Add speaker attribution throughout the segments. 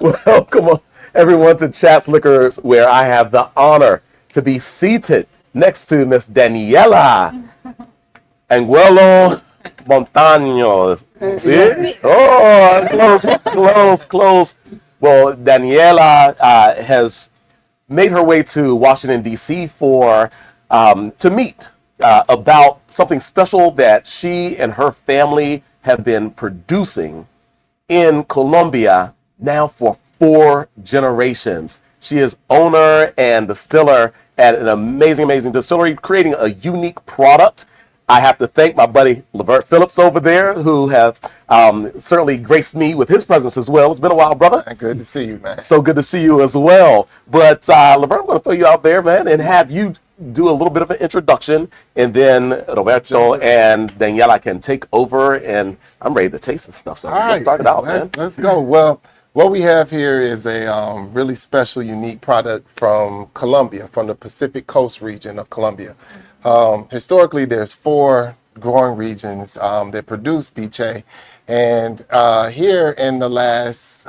Speaker 1: Welcome everyone to Chat's Liquors, where I have the honor to be seated next to Miss Daniella Angulo Montaño. See? Oh, close. Well, Daniella has made her way to Washington, D.C. for to meet about something special that she and her family have been producing in Colombia now for 4 generations. She is owner and distiller at an amazing distillery, creating a unique product. I have to thank my buddy Levert Phillips over there, who have certainly graced me with his presence as well. It's been a while, brother.
Speaker 2: Good to see you, man.
Speaker 1: So good to see you as well. But Levert, I'm going to throw you out there, man, and have you do a little bit of an introduction, and then Roberto and Daniela can take over, and I'm ready to taste this stuff. So let's start it out, man.
Speaker 2: Let's go. Well, what we have here is a really special, unique product from Colombia, from the Pacific Coast region of Colombia. Historically, there's 4 growing regions that produce Viche, and here in the last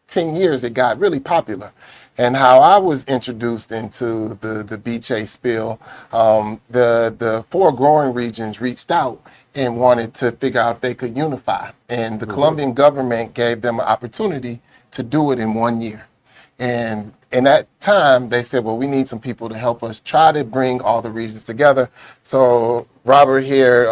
Speaker 2: 10 years, it got really popular. And how I was introduced into the Viche spill, the 4 growing regions reached out and wanted to figure out if they could unify. And the Colombian government gave them an opportunity to do it in 1 year. And in that time, they said, well, we need some people to help us try to bring all the regions together. So Robert here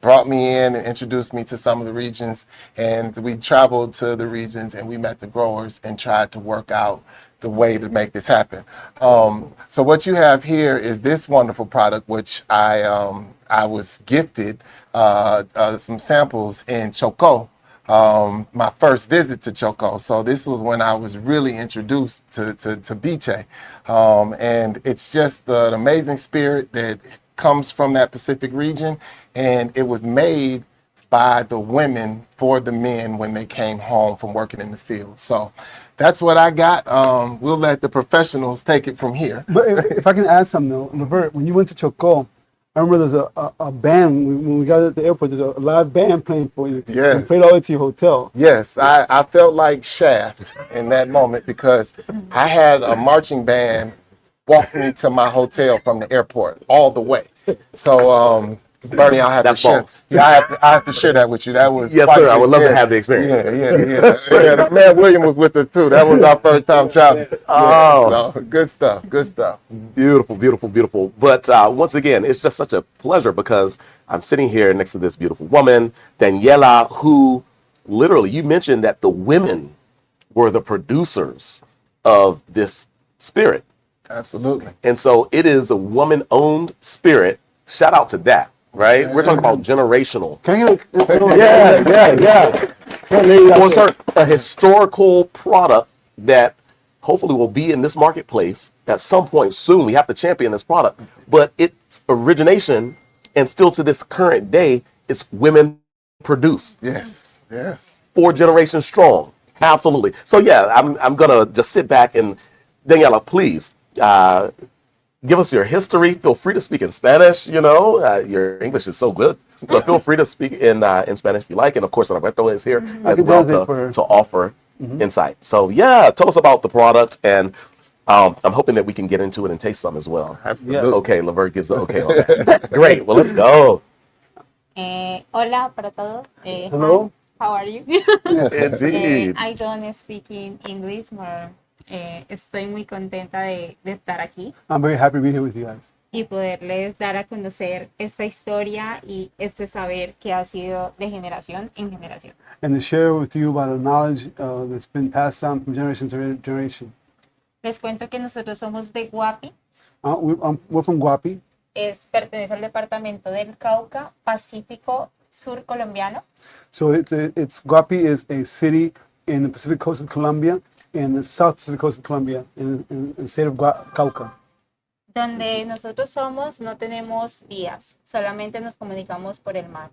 Speaker 2: brought me in and introduced me to some of the regions. And we traveled to the regions and we met the growers and tried to work out the way to make this happen. So what you have here is this wonderful product, which I was gifted some samples in Chocó. My first visit to Chocó. So this was when I was really introduced to Viche. And it's just an amazing spirit that comes from that Pacific region. And it was made by the women for the men when they came home from working in the field. So that's what I got. We'll let the professionals take it from here.
Speaker 3: But if I can add something though, Levert, when you went to Chocó, I remember there's a band, when we got at the airport, there's a live band playing for you.
Speaker 2: Yes.
Speaker 3: And played all the way to your hotel.
Speaker 2: Yes, I felt like Shaft in that moment because I had a marching band walk me to my hotel from the airport all the way. So, Bernie, I'll have to share. Yeah, I have to share that with you. That was
Speaker 1: yes, sir. I would love to have the experience.
Speaker 2: Yeah. The man William was with us too. That was our first time traveling.
Speaker 1: Oh,
Speaker 2: so, good stuff.
Speaker 1: Beautiful. But once again, it's just such a pleasure because I'm sitting here next to this beautiful woman, Daniela, who literally, you mentioned that the women were the producers of this spirit.
Speaker 2: Absolutely.
Speaker 1: And so it is a woman-owned spirit. Shout out to that. Right? Yeah. We're talking about generational.
Speaker 3: Can you
Speaker 1: Or a historical product that hopefully will be in this marketplace at some point soon. We have to champion this product. But its origination, and still to this current day, it's women produced.
Speaker 2: Yes.
Speaker 1: 4 generations strong. Absolutely. So yeah, I'm gonna just sit back and Daniela, please give us your history. Feel free to speak in Spanish. You know, your English is so good, but feel free to speak in Spanish if you like. And of course, Roberto is here as well to offer insight. So yeah, tell us about the product, and I'm hoping that we can get into it and taste some as well.
Speaker 2: Absolutely.
Speaker 1: Okay, Levert gives the okay on that. Great. Well, let's go.
Speaker 4: Hola para todos.
Speaker 3: Hello.
Speaker 4: Hi, how are you?
Speaker 1: Indeed.
Speaker 4: I don't speak in English more. Estoy muy contenta de estar aquí
Speaker 3: I'm very happy to be here with you guys.
Speaker 4: y poderles dar a conocer esta historia y este saber que ha sido de generación en generación.
Speaker 3: And to share with you about the knowledge that's been passed down from generation to generation.
Speaker 4: Les cuento que nosotros somos de Guapi,
Speaker 3: We're from Guapi.
Speaker 4: pertenece al departamento del Cauca, Pacífico Sur colombiano.
Speaker 3: So it's Guapi is a city in the Pacific coast of Colombia, in the South Pacific coast of Colombia, in the state of Cauca.
Speaker 4: Donde nosotros somos no tenemos vías, solamente nos comunicamos por el mar.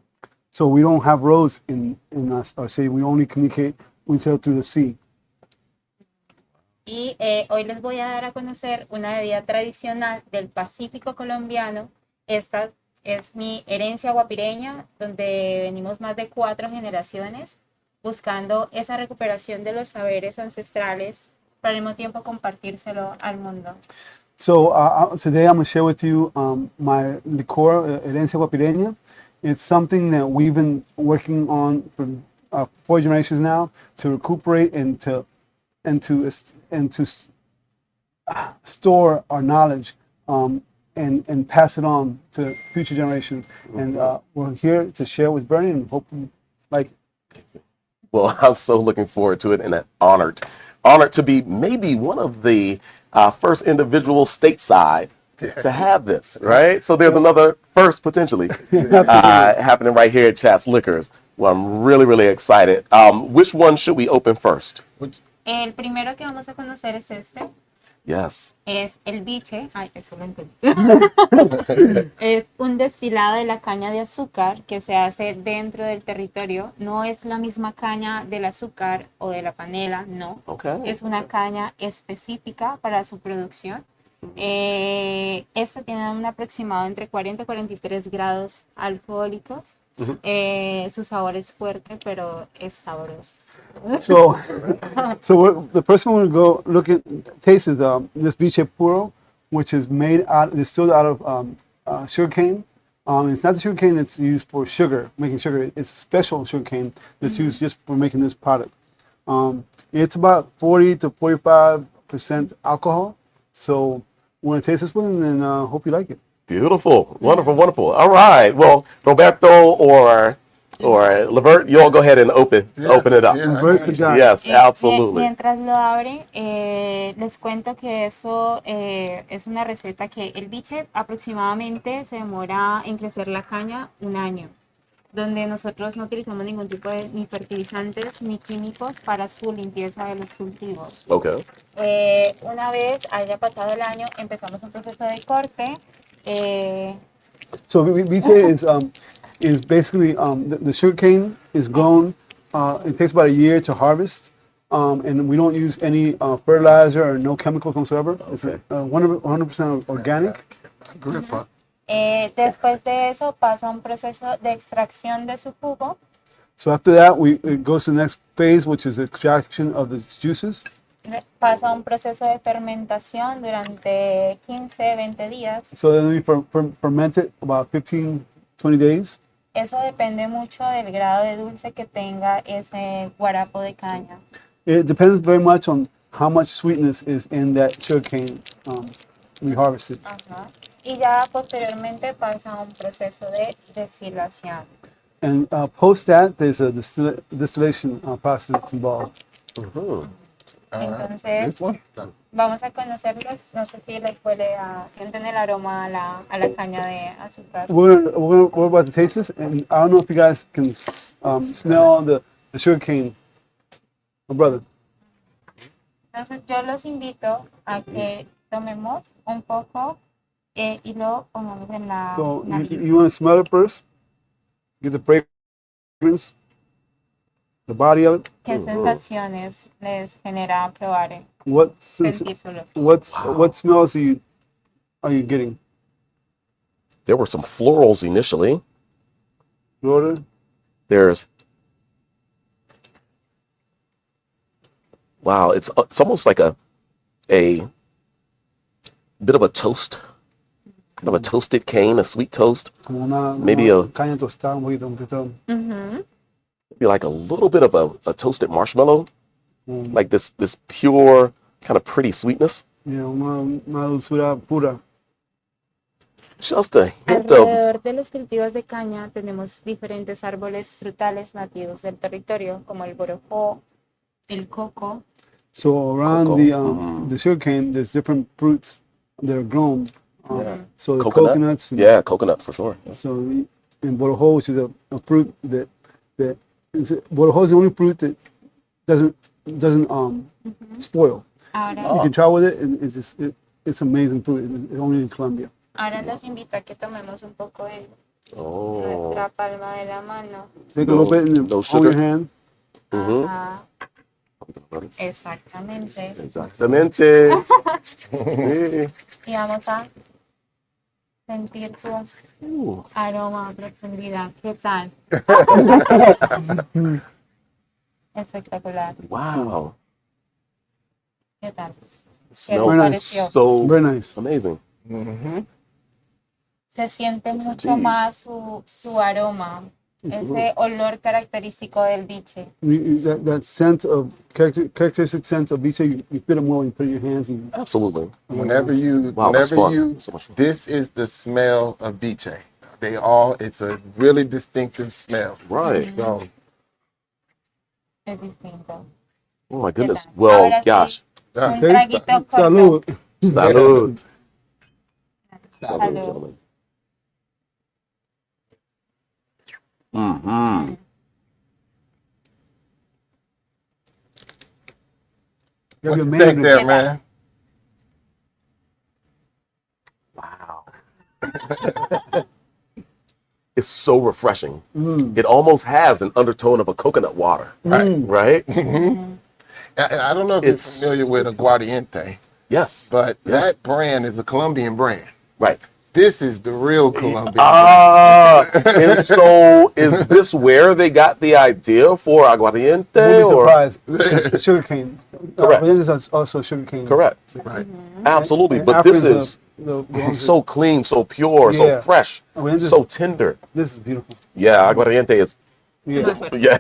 Speaker 3: So we don't have roads in our city. We only communicate with each other through the sea.
Speaker 4: Y hoy les voy a dar a conocer una bebida tradicional del Pacífico colombiano. Esta es mi herencia guapireña, donde venimos más de 4 generaciones buscando esa recuperación de los saberes ancestrales, pero al mismo tiempo compartírselo al mundo.
Speaker 3: So today I'm going to share with you my liqueur, Herencia Guapereña. It's something that we've been working on for 4 generations now to recuperate and to store our knowledge and pass it on to future generations. And we're here to share with Bernie and hope you like it.
Speaker 1: Well, I'm so looking forward to it and honored to be maybe one of the first individuals stateside to have this, right? So there's another first potentially happening right here at Chat's Liquors. Well, I'm really, really excited. Which one should we open first?
Speaker 4: El primero que vamos a conocer es este.
Speaker 1: Yes.
Speaker 4: Es el biche. Ay, eso lo entendí. Es un destilado de la caña de azúcar que se hace dentro del territorio. No es la misma caña del azúcar o de la panela, no.
Speaker 1: Okay.
Speaker 4: Es una caña específica para su producción. Esta tiene un aproximado entre 40 y 43 grados alcohólicos. Su sabor es fuerte, pero es sabroso.
Speaker 3: So the first one we'll go look at taste is this biche puro, which is distilled out of sugarcane. It's not the sugarcane that's used for making sugar. It's a special sugarcane that's used just for making this product. It's about 40 to 45% alcohol. So we're gonna taste this one and hope you like it.
Speaker 1: Beautiful, wonderful, wonderful. All right. Well, Roberto or Levert, you all go ahead and open it up. Yes, absolutely.
Speaker 4: Mientras lo abren, les cuento que eso es una receta que el biche aproximadamente se demora en crecer la caña 1 año, donde nosotros no utilizamos ningún tipo de ni fertilizantes ni químicos para su limpieza de los cultivos.
Speaker 1: Okay.
Speaker 4: Una vez haya pasado el año, empezamos un proceso de corte.
Speaker 3: So biche is basically the sugarcane is grown. It takes about a year to harvest, and we don't use any fertilizer or no chemicals whatsoever. It's 100% organic.
Speaker 4: Después de eso pasa un proceso de extracción de su jugo.
Speaker 3: So after that, it goes to the next phase, which is extraction of the juices.
Speaker 4: Pasa un proceso de fermentación durante 15-20 días.
Speaker 3: So then we ferment it about 15-20 days.
Speaker 4: Eso depende mucho del grado de dulce que tenga ese guarapo de caña.
Speaker 3: It depends very much on how much sweetness is in that sugarcane we harvested.
Speaker 4: Ajá. Y ya posteriormente pasa un proceso de destilación.
Speaker 3: And post that, there's a distillation process involved.
Speaker 4: Entonces, vamos a conocerlos. No sé si les puede sienten el aroma a la caña de azúcar.
Speaker 3: We're about to taste this, and I don't know if you guys can smell the sugarcane. My brother.
Speaker 4: Entonces, yo los invito a que tomemos un poco y lo pongamos en la
Speaker 3: So
Speaker 4: nariz.
Speaker 3: you want to smell it first? Get the fragrance, the body of it.
Speaker 4: ¿Qué sensaciones les genera probar? Sentírselo.
Speaker 3: What smells are you getting?
Speaker 1: There were some florals initially.
Speaker 3: Florida?
Speaker 1: Wow, it's almost like a bit of a toast, kind of a toasted cane, a sweet toast. Maybe
Speaker 3: caña tostada, un poquito.
Speaker 1: Maybe like a little bit of a toasted marshmallow, like this pure kind of pretty sweetness.
Speaker 3: Yeah, una dulzura pura.
Speaker 1: Just a hint of.
Speaker 4: Alrededor de los cultivos de caña tenemos diferentes árboles frutales nativos del territorio, como el borojó, el coco.
Speaker 3: So around the sugarcane, there's different fruits that are grown. So the coconuts.
Speaker 1: Yeah, coconut for sure. Yeah.
Speaker 3: So in borojo, which is a fruit that borojo is the only fruit that doesn't spoil.
Speaker 4: Ahora,
Speaker 3: You can travel with it, and it's amazing fruit. It's only in Colombia.
Speaker 4: ahora los invito a que tomemos un poco en nuestra palma de la mano.
Speaker 3: Take a little bit in
Speaker 1: no
Speaker 3: on
Speaker 1: sugar.
Speaker 3: your hand.
Speaker 4: Ajá. Exactamente.
Speaker 1: Exactamente. Sí.
Speaker 4: Y vamos a sentir su aroma a profundidad. ¿Qué tal? Espectacular.
Speaker 1: Wow.
Speaker 4: ¿Qué tal?
Speaker 1: It smells
Speaker 3: Very
Speaker 4: nice.
Speaker 1: so
Speaker 3: Very nice.
Speaker 1: amazing.
Speaker 4: Se siente
Speaker 1: Yes,
Speaker 4: mucho
Speaker 1: indeed.
Speaker 4: más su aroma, ese olor característico del biche.
Speaker 3: That scent of characteristic scent of biche, you feel it more when you put it in your hands. And,
Speaker 1: Absolutely.
Speaker 2: Whenever you,
Speaker 1: Wow, that's
Speaker 2: whenever
Speaker 1: fun.
Speaker 2: you,
Speaker 1: So much fun.
Speaker 2: this is the smell of biche. It's a really distinctive smell.
Speaker 1: Right.
Speaker 2: So,
Speaker 4: Es distinto.
Speaker 1: Oh my goodness.
Speaker 4: tal?
Speaker 1: Well,
Speaker 4: Ahora sí.
Speaker 1: gosh.
Speaker 4: Un
Speaker 3: taste.
Speaker 4: traguito corto.
Speaker 3: Salud.
Speaker 1: Salud.
Speaker 4: Salud.
Speaker 1: Salud, gentlemen. Mm-hmm.
Speaker 3: You have
Speaker 2: what
Speaker 3: your
Speaker 2: you
Speaker 3: man
Speaker 2: think
Speaker 3: in
Speaker 2: there,
Speaker 3: it.
Speaker 2: man?
Speaker 1: Wow. It's so refreshing. It almost has an undertone of a coconut water. Right?
Speaker 2: I don't know if
Speaker 1: It's-
Speaker 2: you're familiar with Aguardiente,
Speaker 1: Yes.
Speaker 2: but
Speaker 1: Yes.
Speaker 2: that brand is a Colombian brand.
Speaker 1: Right.
Speaker 2: This is the real Colombian brand.
Speaker 1: And so is this where they got the idea for aguardiente?
Speaker 3: Wouldn't be
Speaker 1: Or?
Speaker 3: surprised. It's sugarcane.
Speaker 1: Correct.
Speaker 3: This is also sugarcane.
Speaker 1: Correct.
Speaker 2: Right.
Speaker 1: Absolutely.
Speaker 3: And
Speaker 1: But this
Speaker 3: Africans,
Speaker 1: is
Speaker 3: the ones
Speaker 1: so clean, so pure, so
Speaker 3: Yeah.
Speaker 1: fresh,
Speaker 3: Aguardiente
Speaker 1: so tender.
Speaker 3: this is beautiful.
Speaker 1: Yeah, aguardiente is.
Speaker 3: Yeah.
Speaker 1: Yeah.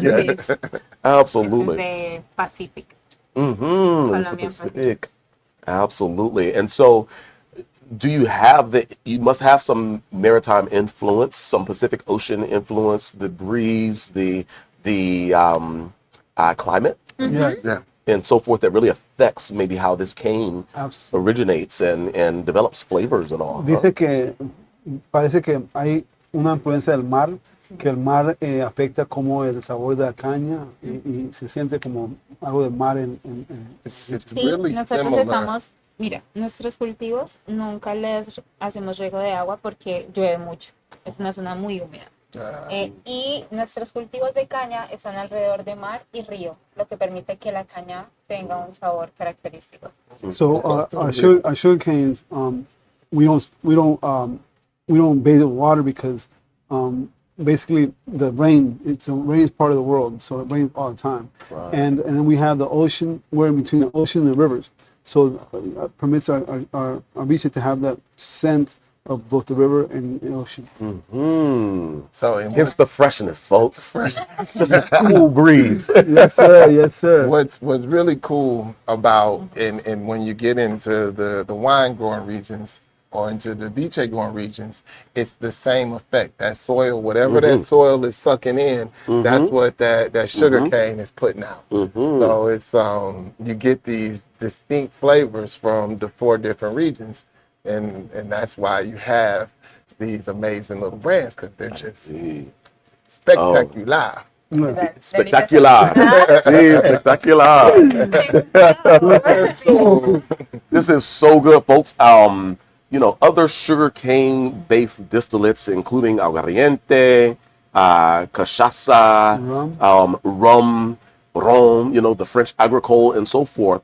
Speaker 1: Yes.
Speaker 4: Es
Speaker 1: Absolutely.
Speaker 4: de Pacific.
Speaker 1: Mm-hmm. It's the
Speaker 4: Colombian
Speaker 1: Pacific. Absolutely. And so, do you have you must have some maritime influence, some Pacific Ocean influence, the breeze, the climate,
Speaker 3: Yes.
Speaker 2: Yeah.
Speaker 1: and so forth that really affects maybe how this cane
Speaker 3: Absolutely.
Speaker 1: originates and develops flavors and all. huh?
Speaker 3: Dice que parece que hay una influencia del mar, que el mar afecta como el sabor de la caña y se siente como algo del mar en
Speaker 2: It's
Speaker 4: Sí,
Speaker 2: really
Speaker 4: nosotros
Speaker 2: similar.
Speaker 4: estamos, mira, nuestros cultivos nunca les hacemos riego de agua porque llueve mucho. Es una zona muy húmeda. Y nuestros cultivos de caña están alrededor de mar y río, lo que permite que la caña tenga un sabor característico.
Speaker 3: So our sugar canes, we don't bathe in water because basically the rain is part of the world, so it rains all the time.
Speaker 1: Right.
Speaker 3: And then we have the ocean. We're in between the ocean and the rivers, so it permits our biche to have that scent of both the river and the ocean.
Speaker 1: Mm-hmm.
Speaker 2: So, and
Speaker 1: Hence the freshness, folks. It's just this cool breeze.
Speaker 3: Yes, sir. Yes, sir.
Speaker 2: what's really cool about and when you get into the wine growing regions or into the biche growing regions, it's the same effect. That soil, whatever that soil is sucking in, that's what that sugar cane is putting out. So it's you get these distinct flavors from the 4 different regions, and that's why you have these amazing little brands, because they're just spectacular.
Speaker 1: Spectacular. Sí, spectacular. This is so good, folks. Other sugarcane-based distillates, including aguardiente, cachaça, rum, the French agricole, and so forth.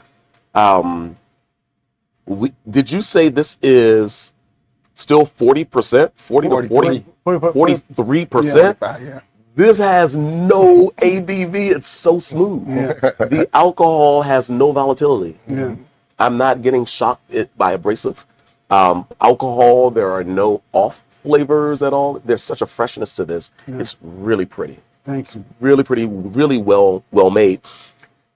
Speaker 1: Did you say this is still 40%? 40 to 40? 43%?
Speaker 2: Yeah.
Speaker 1: This has no ABV. It's so smooth. The alcohol has no volatility.
Speaker 3: Yeah.
Speaker 1: I'm not getting shocked by abrasive alcohol. There are no off flavors at all. There's such a freshness to this. It's really pretty.
Speaker 3: Thanks.
Speaker 1: Really pretty, really well made.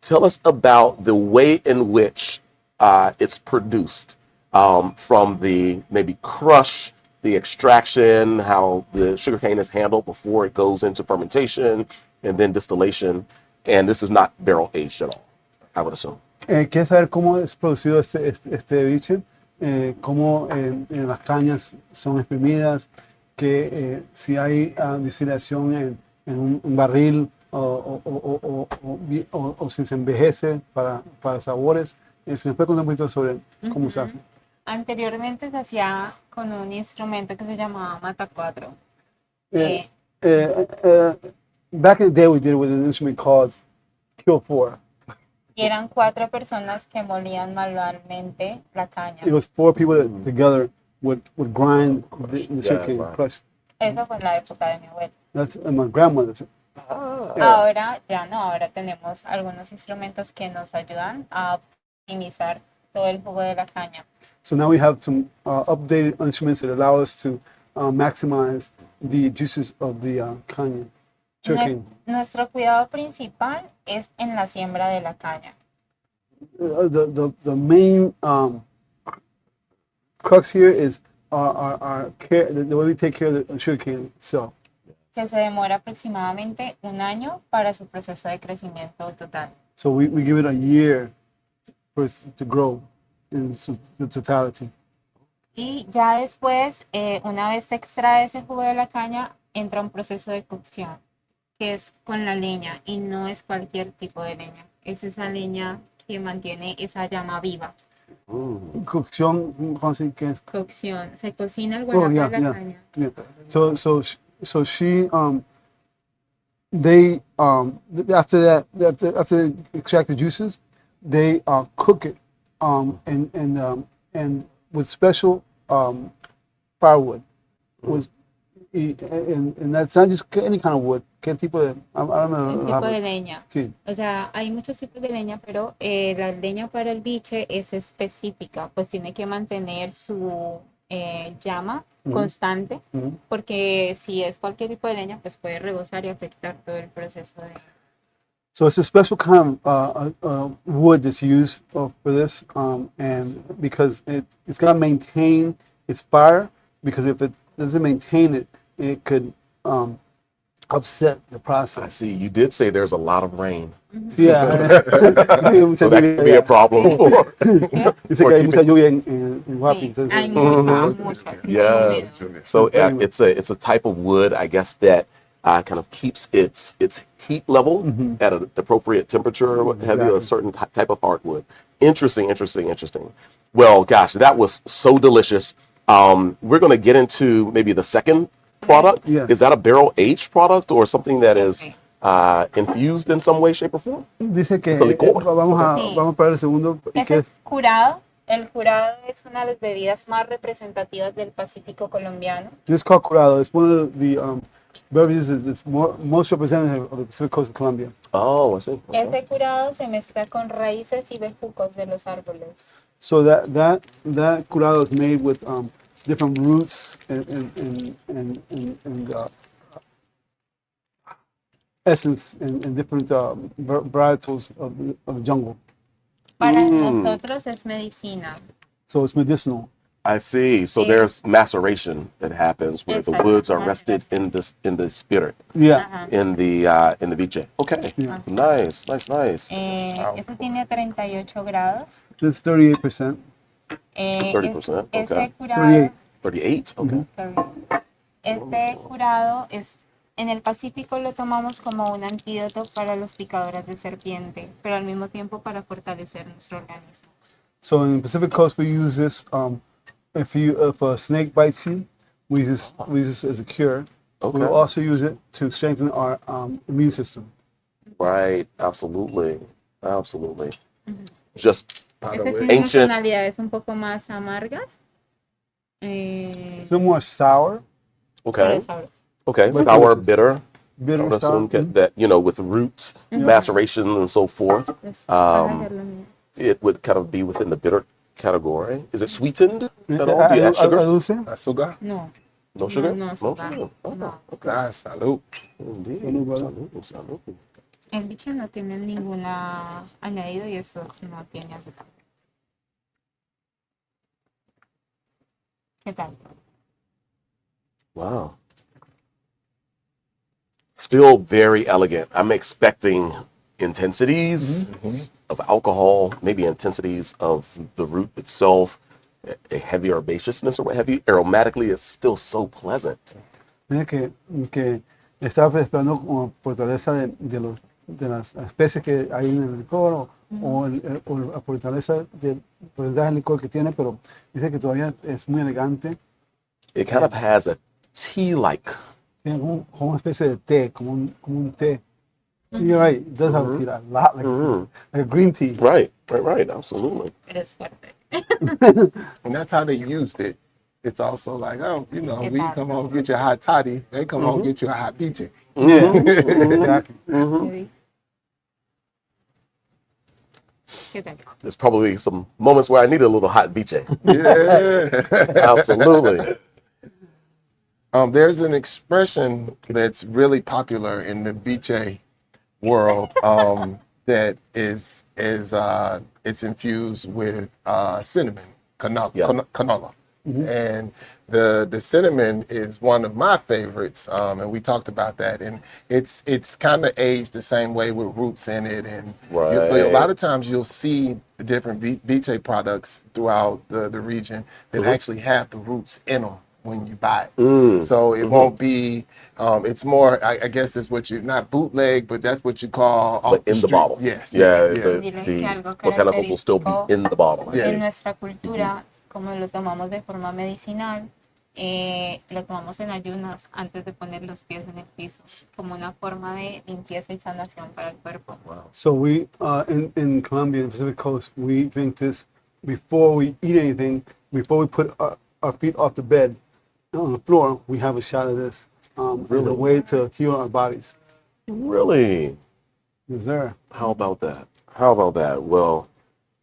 Speaker 1: Tell us about the way in which it's produced, from the maybe crush, the extraction, how the sugarcane is handled before it goes into fermentation, and then distillation. And this is not barrel aged at all, I would assume.
Speaker 3: ¿Quieres saber cómo es producido este biche? Cómo las cañas son exprimidas, que si hay destilación en un barril o si se envejece para sabores. ¿Se nos puede contar un poquito sobre cómo se hace?
Speaker 4: Anteriormente se hacía con un instrumento que se llamaba matacuatro.
Speaker 3: Back in the day, we did it with an instrument called Kill 4.
Speaker 4: Y eran 4 personas que molían manualmente la caña.
Speaker 3: It was 4 people that together would grind the sugarcane,
Speaker 1: right.
Speaker 3: crush.
Speaker 4: Eso fue en la época de mi abuela.
Speaker 3: That's my grandmother.
Speaker 4: Ahora ya no, ahora tenemos algunos instrumentos que nos ayudan a optimizar todo el jugo de la caña.
Speaker 3: So now we have some updated instruments that allow us to maximize the juices of the caña, sugarcane.
Speaker 4: Nuestro cuidado principal es en la siembra de la caña.
Speaker 3: The main crux here is our care, the way we take care of the sugarcane itself.
Speaker 4: Que se demora aproximadamente un año para su proceso de crecimiento total.
Speaker 3: So we give it a year for it to grow in its totality.
Speaker 4: Y ya después, una vez se extrae ese jugo de la caña, entra un proceso de cocción, que es con la leña, y no es cualquier tipo de leña. Es esa leña que mantiene esa llama viva.
Speaker 3: Cocción, ¿cómo se dice?
Speaker 4: Cocción. Se cocina el
Speaker 3: Oh,
Speaker 4: guanaco
Speaker 3: yeah,
Speaker 4: de la
Speaker 3: yeah,
Speaker 4: caña.
Speaker 3: yeah. So she, they, after that, after they extract the juices, they cook it, and with special firewood. And that's not just any kind of wood. ¿Qué tipo de? I don't know.
Speaker 4: Un tipo de leña.
Speaker 3: Sí.
Speaker 4: O sea, hay muchos tipos de leña, pero la leña para el biche es específica, pues tiene que mantener su llama constante, porque si es cualquier tipo de leña, pues puede rebosar y afectar todo el proceso de...
Speaker 3: So it's a special kind of wood that's used for this, and because it's got to maintain its fire, because if it doesn't maintain it, it could upset the
Speaker 1: I
Speaker 3: process.
Speaker 1: see. You did say there's a lot of rain.
Speaker 3: Yeah.
Speaker 1: So that could be a problem.
Speaker 3: Dice que hay mucha lluvia en Guapi, entonces.
Speaker 4: Hay mucha, sí,
Speaker 1: Yeah.
Speaker 4: húmedo.
Speaker 1: So it's a type of wood, I guess, that kind of keeps its heat level at an appropriate temperature, or what have you, a certain type of hardwood. Interesting. Well, gosh, that was so delicious. We're going to get into maybe the second product.
Speaker 3: Yeah.
Speaker 1: Is that a barrel aged product or something that is infused in some way, shape, or form?
Speaker 3: Dice que
Speaker 1: Es licor.
Speaker 3: vamos para el segundo.
Speaker 4: Ese
Speaker 3: Que
Speaker 4: es curado. El curado es una de las bebidas más representativas del Pacífico colombiano.
Speaker 3: This is called curado. It's one of the beverages that's most representative of the Pacific Coast of Colombia.
Speaker 1: Oh, I see. Okay.
Speaker 4: Este curado se mezcla con raíces y bejucos de los árboles.
Speaker 3: So that curado is made with different roots and essence and different varietals of the jungle.
Speaker 4: Para nosotros es medicina.
Speaker 3: So it's medicinal.
Speaker 1: I see. So there's maceration that happens where the woods are rested in the spirit,
Speaker 3: Yeah.
Speaker 1: in the viche. Okay.
Speaker 3: Yeah.
Speaker 1: Nice.
Speaker 4: Este tiene 38 grados.
Speaker 3: This is 38%.
Speaker 1: 30%,
Speaker 4: Este
Speaker 1: okay.
Speaker 4: curado,
Speaker 1: 38. Okay.
Speaker 4: este curado es, en el Pacífico lo tomamos como un antídoto para los picadores de serpiente, pero al mismo tiempo para fortalecer nuestro organismo.
Speaker 3: So in the Pacific Coast, we use this. If a snake bites you, we use this as a cure.
Speaker 1: Okay.
Speaker 3: We'll also use it to strengthen our immune system.
Speaker 1: Right. Absolutely. Just
Speaker 4: Este tiene
Speaker 1: ancient.
Speaker 4: tonalidades un poco más amargas.
Speaker 3: It's no more sour,
Speaker 1: Okay.
Speaker 4: Pero sabroso.
Speaker 1: Okay.
Speaker 3: But
Speaker 1: Sour,
Speaker 3: delicious.
Speaker 1: bitter. I
Speaker 3: bitter,
Speaker 1: would
Speaker 3: sour.
Speaker 1: assume that with roots, maceration, and so forth.
Speaker 4: Pues, vas a hacerlo, mira.
Speaker 1: It would kind of be within the bitter category. Is it sweetened at all? Do you
Speaker 3: ¿Hay
Speaker 1: add sugar?
Speaker 3: dulce?
Speaker 2: Azúcar.
Speaker 4: No,
Speaker 1: No sugar?
Speaker 4: no, azúcar.
Speaker 1: sugar. Oh,
Speaker 4: no.
Speaker 2: Ah, salud.
Speaker 1: Indeed.
Speaker 3: Salud, brother.
Speaker 1: Salud.
Speaker 4: El biche no tiene ninguna añadido y eso no tiene azúcar. ¿Qué tal?
Speaker 1: Wow. Still very elegant. I'm expecting intensities of alcohol, maybe intensities of the root itself, a heavy herbaceousness or what have you. Aromatically, it's still so pleasant.
Speaker 3: Mira que estaba esperando como fortaleza de las especies que hay en el licor o la fortaleza del porcentaje del licor que tiene, pero dice que todavía es muy elegante.
Speaker 1: It kind of has a tea-like.
Speaker 3: Tiene como una especie de té, como un té. You're right, it does have a tea, a lot like a green tea.
Speaker 1: Right. Absolutely.
Speaker 4: Pero es fuerte.
Speaker 2: And that's how they used it it's also like, oh, you know, we
Speaker 4: Exacto.
Speaker 2: come home get you a hot toddy, they come home get you a hot biche.
Speaker 3: Yeah, exactly.
Speaker 4: ¿Qué tal?
Speaker 1: There's probably some moments where I need a little hot biche.
Speaker 2: Yeah.
Speaker 1: Absolutely.
Speaker 2: There's an expression that's really popular in the biche world that is it's infused with cinnamon,
Speaker 1: Yes.
Speaker 2: canola. And the cinnamon is one of my favorites, and we talked about that. And it's kind of aged the same way with roots in it. And a lot of times you'll see the different biche products throughout the region that actually have the roots in them when you buy it. So it won't be. It's more. I guess it's what you not bootleg, but that's what you call off
Speaker 1: But in the
Speaker 2: street.
Speaker 1: bottle.
Speaker 2: Yes.
Speaker 1: Yeah.
Speaker 2: Yeah.
Speaker 4: Dile que algo
Speaker 1: The botanicals will still be
Speaker 4: característico
Speaker 1: in the bottle. I
Speaker 2: Yeah.
Speaker 1: see.
Speaker 4: en nuestra cultura, como lo tomamos de forma medicinal, lo tomamos en ayunas antes de poner los pies en el piso, como una forma de limpieza y sanación para el cuerpo.
Speaker 3: So we in Colombia, in the Pacific Coast, we drink this before we eat anything. Before we put our feet off the bed on the floor, we have a shot of this as a way to heal our bodies.
Speaker 1: Really?
Speaker 3: Yes, sir.
Speaker 1: How about that? How about that? Well,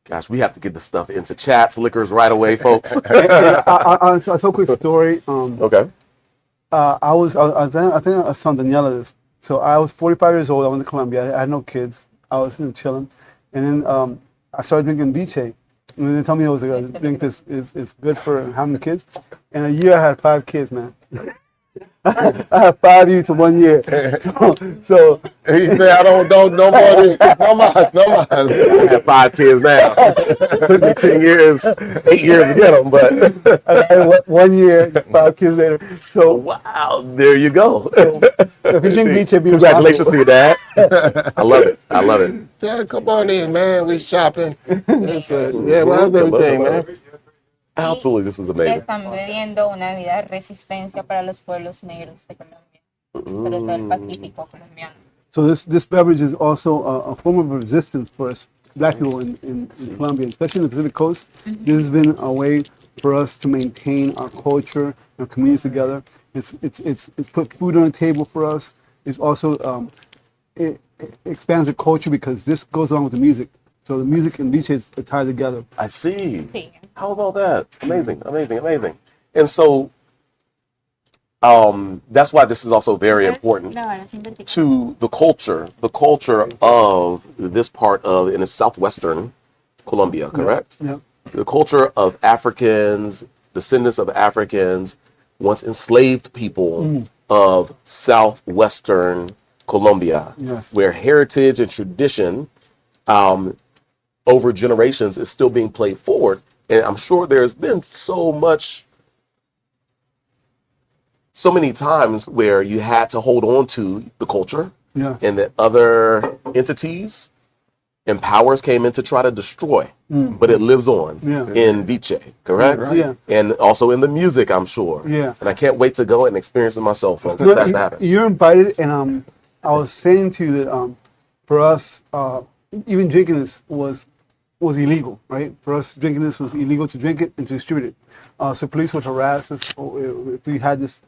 Speaker 1: gosh, we have to get this stuff into chats, liquors right away, folks.
Speaker 3: I'll tell a quick story.
Speaker 1: Okay.
Speaker 3: I think I saw Daniella this. So I was 45 years old. I went to Colombia. I had no kids. I was chilling, and then I started drinking biche. And they told me it was a drink this is good for having kids. In a year, I had 5 kids, man. I had 5 years to 1 year. So
Speaker 2: He said, I don't no more no more.
Speaker 1: I have 5 kids now. It took me 10 years, 8 years to get them, but
Speaker 3: I had 1 year, 5 kids later. So
Speaker 1: wow, there you go.
Speaker 3: if you drink biche, be
Speaker 1: Congratulations
Speaker 3: responsible.
Speaker 1: to your dad. I love it. I love it.
Speaker 2: Yeah, come on in, man. We shopping. Yeah, well, how's everything, man?
Speaker 1: Absolutely, this is amazing.
Speaker 4: Están bebiendo una bebida de resistencia para los pueblos negros de Colombia, sobre todo el Pacífico colombiano.
Speaker 3: So this beverage is also a form of resistance for us black people in Colombia, especially in the Pacific Coast. This has been a way for us to maintain our culture, our communities together. It's put food on the table for us. It's also it expands the culture because this goes along with the music. So the music and biches are tied together.
Speaker 1: I see.
Speaker 4: Sí.
Speaker 1: How about that? Amazing, amazing, amazing. And so that's why this is also very important to the culture of this part of, in the southwestern Colombia, correct?
Speaker 3: Yeah.
Speaker 1: The culture of Africans, descendants of Africans, once enslaved people of southwestern Colombia,
Speaker 3: Yes.
Speaker 1: where heritage and tradition over generations is still being played forward. And I'm sure there's been so many times where you had to hold on to the culture,
Speaker 3: Yes.
Speaker 1: and that other entities and powers came in to try to destroy, but it lives on
Speaker 3: Yeah.
Speaker 1: in Viche, correct?
Speaker 3: Right. Yeah.
Speaker 1: And also in the music, I'm sure.
Speaker 3: Yeah.
Speaker 1: And I can't wait to go and experience it myself, folks.
Speaker 3: No,
Speaker 1: It has to happen.
Speaker 3: you're invited, and I was saying to you that for us, even drinking this was illegal, right? For us, drinking this was illegal to drink it and to distribute it. So police would harass us if we had this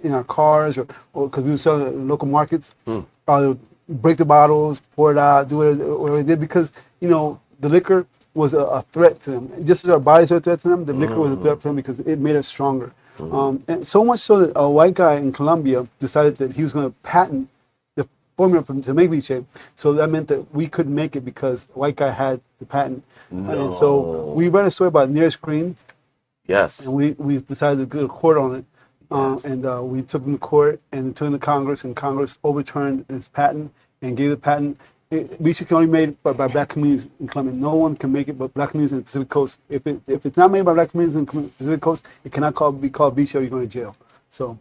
Speaker 3: in our cars, or because we would sell it at local markets. They would break the bottles, pour it out, do whatever they did, because the liquor was a threat to them. Just as our bodies are a threat to them, the liquor was a threat to them because it made us stronger. And so much so that a white guy in Colombia decided that he was going to patent the formula to make biche. So that meant that we couldn't make it because a white guy had the patent. And so we read a story about nearest green,
Speaker 1: Yes.
Speaker 3: and we decided to go to court on it. And we took him to court and took him to Congress, and Congress overturned his patent and gave the patent. Biche can only be made by black communities in Colombia. No one can make it but black communities in the Pacific Coast. If it's not made by black communities in the Pacific Coast, it cannot be called biche, or you're going to jail. So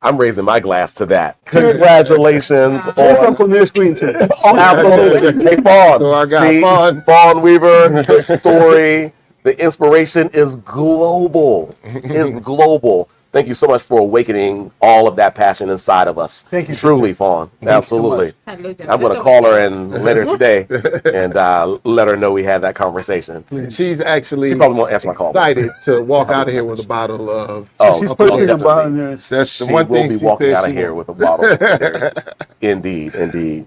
Speaker 1: I'm raising my glass to that. Congratulations on
Speaker 3: from nearest green too.
Speaker 1: Oh, absolutely. Hey, Fawn.
Speaker 2: So I got Fawn.
Speaker 1: Fawn Weaver, the story, the inspiration is global. It's global. thank you so much for awakening all of that passion inside of us.
Speaker 3: Thank you,
Speaker 1: Truly,
Speaker 3: sister.
Speaker 1: Fawn.
Speaker 3: you so
Speaker 1: Absolutely.
Speaker 3: much.
Speaker 1: I'm going to call her and later today and let her know we had that conversation.
Speaker 2: She's actually
Speaker 1: She probably won't answer my call.
Speaker 2: excited to walk out of here with a bottle of.
Speaker 1: Oh,
Speaker 3: She's
Speaker 1: oh,
Speaker 3: pushing
Speaker 1: definitely.
Speaker 3: about in there.
Speaker 2: That's the
Speaker 1: She
Speaker 2: one
Speaker 1: will
Speaker 2: thing
Speaker 1: be
Speaker 2: she
Speaker 1: walking
Speaker 2: said
Speaker 1: out of
Speaker 2: she
Speaker 1: here
Speaker 2: wants.
Speaker 1: with a bottle. Indeed, indeed.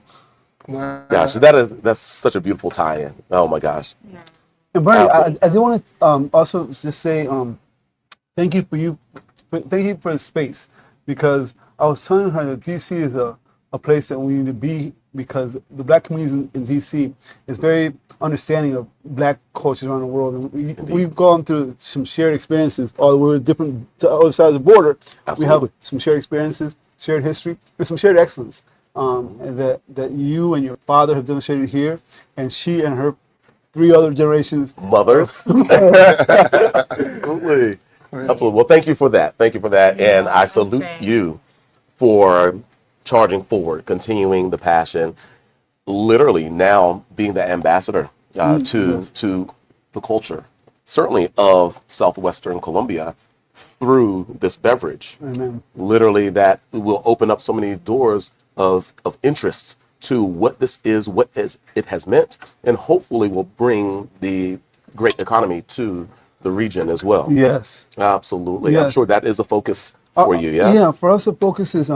Speaker 1: Gosh, that's such a beautiful tie-in. Oh my gosh.
Speaker 3: And Bernie,
Speaker 1: Absolutely.
Speaker 3: I do want to also just say thank you for the space, because I was telling her that DC is a place that we need to be, because the Black communities in DC is very understanding of Black cultures around the world, and we've gone through some shared experiences. Although we're different to other sides of the border, we
Speaker 1: Absolutely.
Speaker 3: have some shared experiences, shared history, and some shared excellence. And that you and your father have demonstrated here, and she and her 3 other generations.
Speaker 1: Mothers. Absolutely. Absolutely. Well, thank you for that. Thank you for that. And I salute you for charging forward, continuing the passion, literally now being the ambassador to the culture, certainly of Southwestern Colombia, through this beverage.
Speaker 3: Amen.
Speaker 1: Literally, that will open up so many doors of interest to what this is, what it has meant, and hopefully will bring the great economy to the region as well.
Speaker 3: Yes.
Speaker 1: Absolutely. I'm
Speaker 3: Yes.
Speaker 1: sure that is a focus for you, yes?
Speaker 3: Yeah, for us the focus is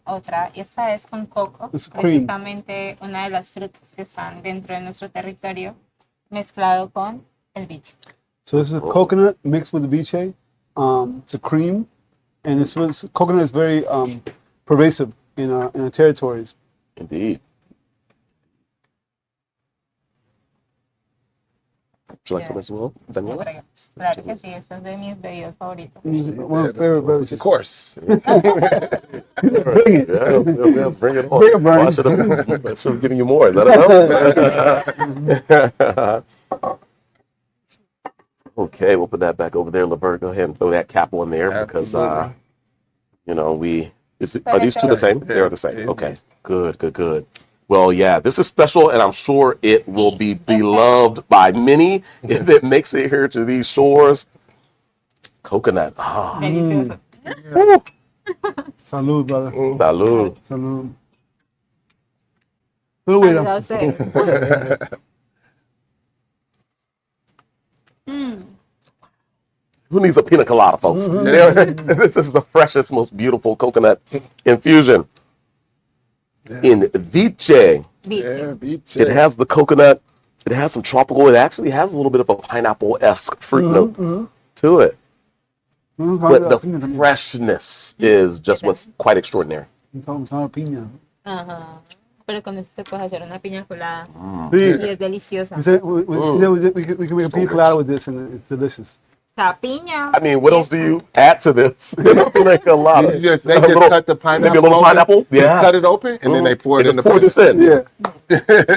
Speaker 4: Otra, esta es con coco,
Speaker 3: Es cream.
Speaker 4: precisamente una de las frutas que están dentro de nuestro territorio, mezclado con el biche.
Speaker 3: so this is a coconut mixed with the viche. It's a cream, and coconut is very pervasive in our territories.
Speaker 1: Indeed. Would you like some as well, Daniela?
Speaker 4: Claro que sí, esta es de mis bebidas favoritas.
Speaker 3: One of my favorite beverages.
Speaker 2: Of course.
Speaker 3: Bring it.
Speaker 1: Yeah, bring it on.
Speaker 3: Bring it, Bernie.
Speaker 1: Well, I should have given you more. Is that enough? Okay, we'll put that back over there. Laverne, go ahead and throw that cap on there because,
Speaker 2: Absolutely.
Speaker 1: are these two the same? They're the same. Okay, good, good, good. Well, yeah, this is special, and I'm sure it will be beloved by many if it makes it here to these shores. Coconut. Ah,
Speaker 4: Delicioso.
Speaker 3: Salud, brother.
Speaker 1: salud.
Speaker 3: Salud. Salud,
Speaker 4: Salud a
Speaker 3: Wira.
Speaker 4: ustedes.
Speaker 1: Who needs a pina colada, folks? This is the freshest, most beautiful coconut infusion. In Viche,
Speaker 2: Yeah, beach.
Speaker 1: it has the coconut. It has some tropical. It actually has a little bit of a pineapple-esque fruit note to it. But the freshness is just what's quite extraordinary.
Speaker 3: piña.
Speaker 4: Ajá. Pero con esto te puedes hacer una piña colada
Speaker 3: Sí.
Speaker 4: y es deliciosa.
Speaker 3: We can make a pina colada with this, and it's delicious.
Speaker 4: La piña.
Speaker 1: I mean, what else do you add to this? Like a lot.
Speaker 2: They just
Speaker 1: A little-
Speaker 2: cut the pineapple.
Speaker 1: maybe a little
Speaker 2: open,
Speaker 1: pineapple? Yeah.
Speaker 2: Cut it open, and then they pour it
Speaker 1: And
Speaker 2: in
Speaker 1: just
Speaker 2: the
Speaker 1: pour this in.
Speaker 3: Yeah.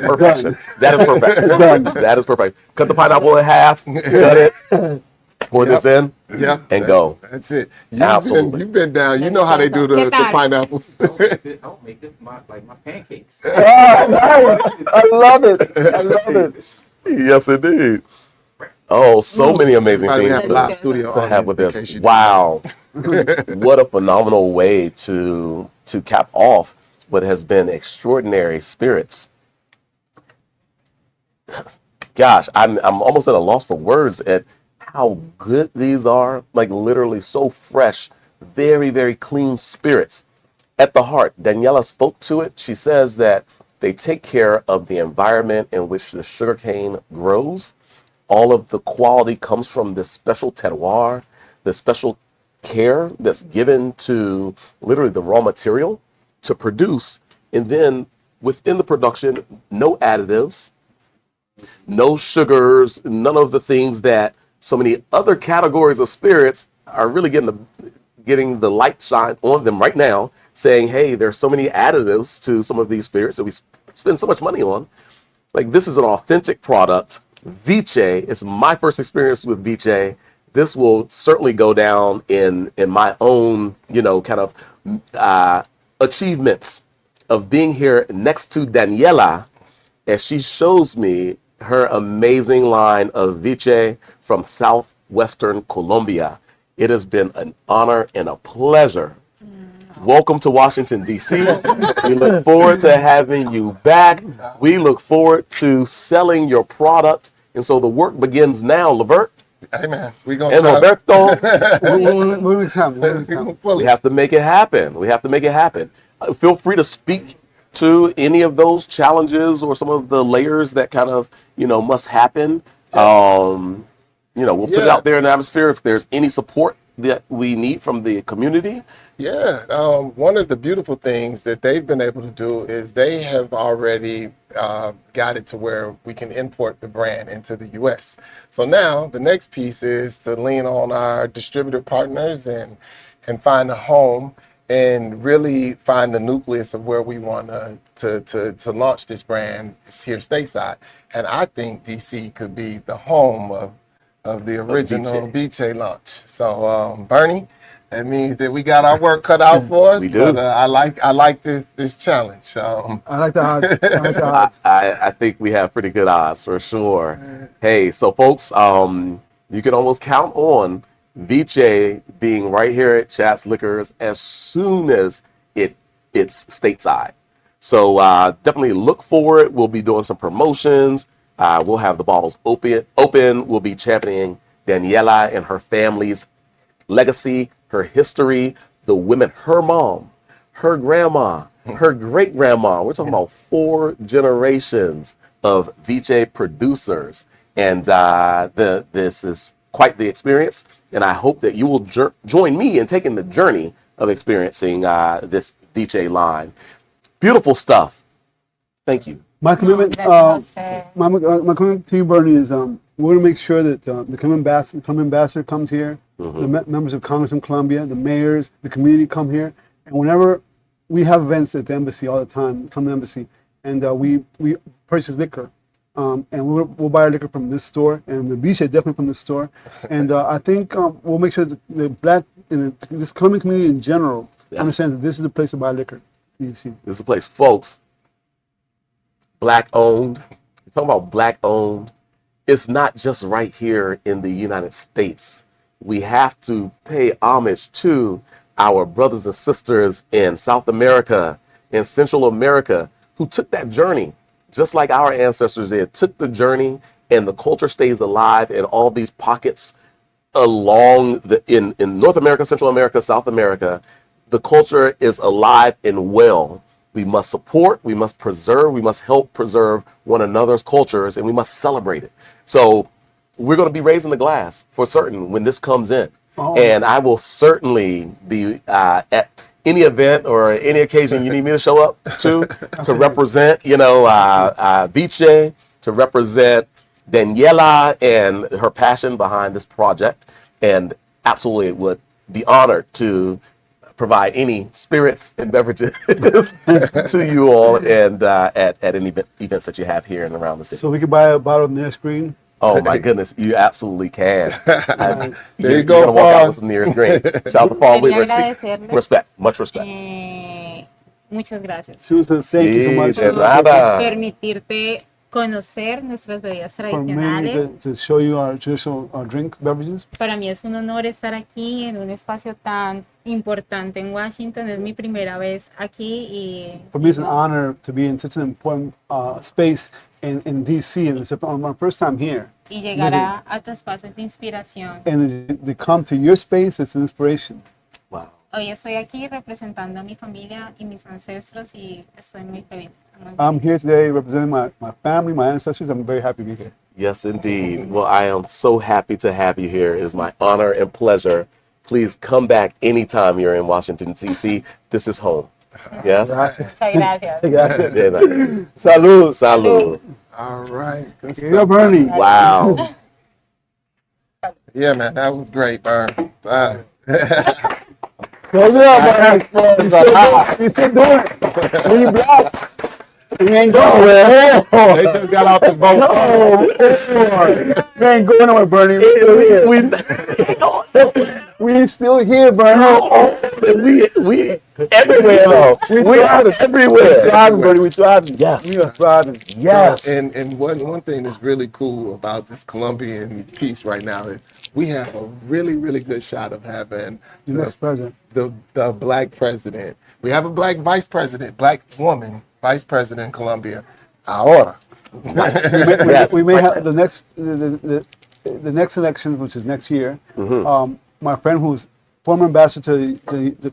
Speaker 1: Perfection. That is perfection. That is perfect. Cut the pineapple in half. Cut it. Pour this in.
Speaker 2: Yeah.
Speaker 1: And go.
Speaker 2: That's it.
Speaker 1: Absolutely.
Speaker 2: You've been down. You know how they do the pineapples.
Speaker 5: I'll make this my pancakes.
Speaker 3: I love it. I love it.
Speaker 1: Yes, indeed. Oh, so many amazing
Speaker 2: We have
Speaker 1: things
Speaker 2: live studio
Speaker 1: to have with
Speaker 2: audience in
Speaker 1: this.
Speaker 2: case you
Speaker 1: Wow. What a phenomenal way to cap off what has been extraordinary spirits. Gosh, I'm almost at a loss for words at how good these are. Like literally so fresh, very, very clean spirits. At the heart, Daniela spoke to it. She says that they take care of the environment in which the sugarcane grows. All of the quality comes from this special terroir, the special care that's given to literally the raw material to produce. And then within the production, no additives, no sugars, none of the things that so many other categories of spirits are really getting the light shine on them right now, saying, hey, there's so many additives to some of these spirits that we spend so much money on. Like, this is an authentic product. Viche, it's my first experience with Viche. This will certainly go down in my own, kind of achievements of being here next to Daniela as she shows me her amazing line of Viche from southwestern Colombia. It has been an honor and a pleasure. Welcome to Washington, D.C. We look forward to having you back. We look forward to selling your product. And so the work begins now, Levert
Speaker 2: Hey man, we gonna
Speaker 1: and
Speaker 2: try.
Speaker 1: Roberto.
Speaker 3: We'll make time. We'll make time.
Speaker 1: We have to make it happen. We have to make it happen. Feel free to speak to any of those challenges or some of the layers that kind of, must happen. We'll put it out there in the atmosphere if there's any support that we need from the community.
Speaker 2: Yeah, one of the beautiful things that they've been able to do is they have already got it to where we can import the brand into the U.S. So now the next piece is to lean on our distributor partners and find a home and really find the nucleus of where we want to launch this brand here stateside. And I think DC could be the home of the original Viche launch. So Bernie, that means that we got our work cut out for us.
Speaker 1: We do.
Speaker 2: But I like this challenge.
Speaker 3: I like the odds. I like the odds.
Speaker 1: I think we have pretty good odds for sure. Hey, so folks, you can almost count on Viche being right here at Chaps Liquors as soon as it's stateside. So definitely look for it. We'll be doing some promotions. We'll have the bottles open. We'll be championing Daniella and her family's legacy, her history, the women, her mom, her grandma, her great grandma. We're talking about 4 generations of Viche producers. And this is quite the experience. And I hope that you will join me in taking the journey of experiencing this Viche line. Beautiful stuff. Thank you.
Speaker 3: My commitment, my commitment to you, Bernie, is we're going to make sure that the Colombian ambassador comes here, the members of Congress in Colombia, the mayors, the community come here, and whenever we have events at the embassy all the time, come to the embassy, and we purchase liquor, and we'll buy our liquor from this store, and the Viche definitely from this store, and I think we'll make sure that the black and this Colombian community in general understands that this is the place to buy liquor.
Speaker 1: This is the place, folks. Black owned. We're talking about black owned. It's not just right here in the United States. We have to pay homage to our brothers and sisters in South America, in Central America, who took that journey, just like our ancestors did, took the journey, and the culture stays alive in all these pockets along in North America, Central America, South America. The culture is alive and well. We must support, we must preserve, we must help preserve one another's cultures, and we must celebrate it. So we're going to be raising the glass for certain when this comes in. And I will certainly be at any event or any occasion you need me to show up to represent, Viche, to represent Daniella and her passion behind this project. And absolutely would be honored to provide any spirits and beverages to you all and at any events that you have here and around the city.
Speaker 3: So we can buy a bottle on their screen.
Speaker 1: Oh my goodness, you absolutely can.
Speaker 2: There you
Speaker 1: You're
Speaker 2: go,
Speaker 1: gonna walk out
Speaker 2: Paul.
Speaker 1: with some nearest green. Shout out to Paul
Speaker 4: Quería
Speaker 1: with
Speaker 4: agradecerle.
Speaker 1: respect, much respect.
Speaker 4: Muchas gracias
Speaker 3: Susan, thank you so much
Speaker 1: de
Speaker 4: por
Speaker 1: nada.
Speaker 4: permitirte conocer nuestras bebidas
Speaker 3: for me
Speaker 4: tradicionales.
Speaker 3: to show you our traditional drink beverages.
Speaker 4: Para mí es un honor estar aquí en un espacio tan importante en Washington. Es mi primera vez aquí y
Speaker 3: For me, it's an honor to be in such an important space in DC, and it's my first time here.
Speaker 4: y llegar a tu espacio de inspiración.
Speaker 3: And to come to your space, it's an inspiration.
Speaker 1: Wow.
Speaker 4: Hoy estoy aquí representando a mi familia y mis ancestros y estoy muy feliz.
Speaker 3: I'm here today representing my family, my ancestors. I'm very happy to be here.
Speaker 1: Yes, indeed. Well, I am so happy to have you here. It is my honor and pleasure. Please come back anytime you're in Washington, D.C. This is home. Yes?
Speaker 4: Muchas gracias.
Speaker 1: Yeah, no.
Speaker 3: Salud.
Speaker 1: Salud.
Speaker 2: All right. Good
Speaker 3: Here you go,
Speaker 2: stuff.
Speaker 3: Bernie.
Speaker 1: Wow.
Speaker 2: Yeah, man, that was great, Bern.
Speaker 3: Close it up, Bernie. You still doing it. We black. We ain't going.
Speaker 2: They just got off the boat.
Speaker 3: We ain't going nowhere, Bernie. We still here, Bernie.
Speaker 1: We everywhere though. We are everywhere.
Speaker 3: Thriving, Bernie. We thriving.
Speaker 1: Yes.
Speaker 3: We are thriving.
Speaker 1: Yes.
Speaker 2: And one thing that's really cool about this Colombian piece right now is we have a really good shot of having
Speaker 3: The next president.
Speaker 2: the black president. We have a black vice president, black woman vice president in Colombia. Ahora.
Speaker 3: We may have the next election, which is next year. My friend, who's former ambassador to the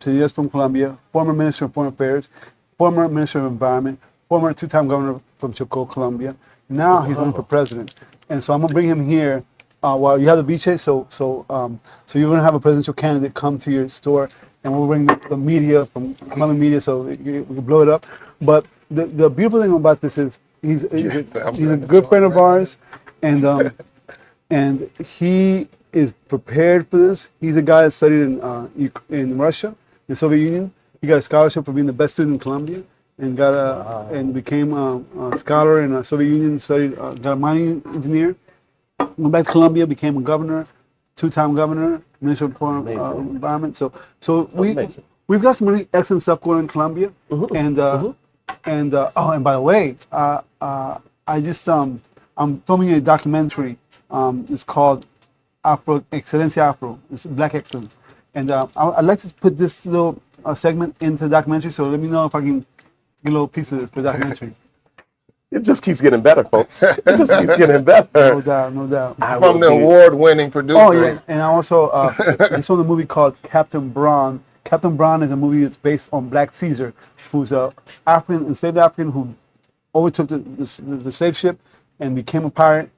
Speaker 3: U.S. from Colombia, former minister of foreign affairs, former minister of environment, former two-time governor from Chocó, Colombia. Now he's running for president, and so I'm gonna bring him here. While you have the Viche, so you're gonna have a presidential candidate come to your store, and we'll bring the media from Colombian media, so we can blow it up. But the beautiful thing about this is he's a good friend of ours, and he is prepared for this. He's a guy that studied in Russia, in the Soviet Union. He got a scholarship for being the best student in Colombia, and and became a scholar in the Soviet Union. Studied, got a mining engineer. Went back to Colombia, became a governor, two-time governor, minister of foreign environment. So we've got some really excellent stuff going on in Colombia. And by the way, I'm filming a documentary. It's called Herencia Afro. It's Black Excellence. And I'd like to put this little segment into the documentary. So let me know if I can get a little piece of this for the documentary.
Speaker 1: It just keeps getting better, folks. It just keeps getting better.
Speaker 3: No doubt.
Speaker 2: From the award-winning producer.
Speaker 3: Oh yeah, and I also I saw the movie called Captain Braun. Captain Braun is a movie that's based on Black Caesar, who's a enslaved African who overtook the slave ship and became a pirate.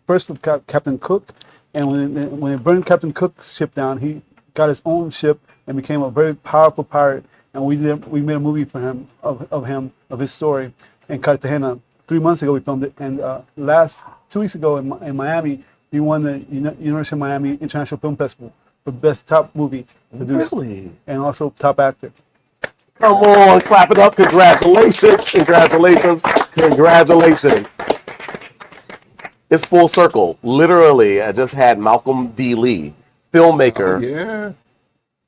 Speaker 3: First with Captain Cook, and when they burned Captain Cook's ship down, he got his own ship and became a very powerful pirate. And we made a movie for him of his story in Cartagena. 3 months ago we filmed it, and 2 weeks ago in Miami, we won the University of Miami International Film Festival for Best Top Movie Produced,
Speaker 1: Really?
Speaker 3: and also Top Actor.
Speaker 1: Come on, clap it up. Congratulations. It's full circle. Literally, I just had Malcolm D. Lee, filmmaker,
Speaker 2: Yeah.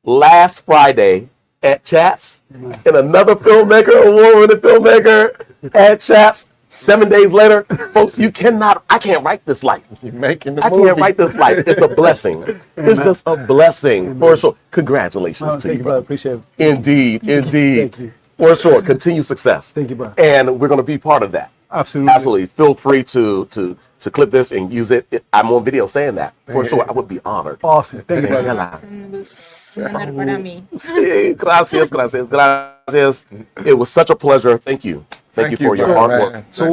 Speaker 1: last Friday at Chats, and another filmmaker, award-winning filmmaker at Chats. 7 days later, folks, I can't write this life.
Speaker 2: You're making the
Speaker 1: I
Speaker 2: movie.
Speaker 1: can't write this life. It's a blessing. It's just a blessing. For sure. Congratulations to
Speaker 3: Thank you, brother. Appreciate it.
Speaker 1: Indeed.
Speaker 3: Thank you.
Speaker 1: For sure. Continued success.
Speaker 3: Thank you, brother.
Speaker 1: And we're going to be part of that.
Speaker 3: Absolutely.
Speaker 1: Feel free to clip this and use it. I'm on video saying that. For sure. I would be honored.
Speaker 3: Awesome. Thank you, brother.
Speaker 1: Daniela.
Speaker 4: Un honor para mí.
Speaker 1: Sí, gracias. It was such a pleasure. Thank you. Thank you for your
Speaker 2: so
Speaker 1: hard
Speaker 2: much,
Speaker 1: work.
Speaker 2: man.
Speaker 3: So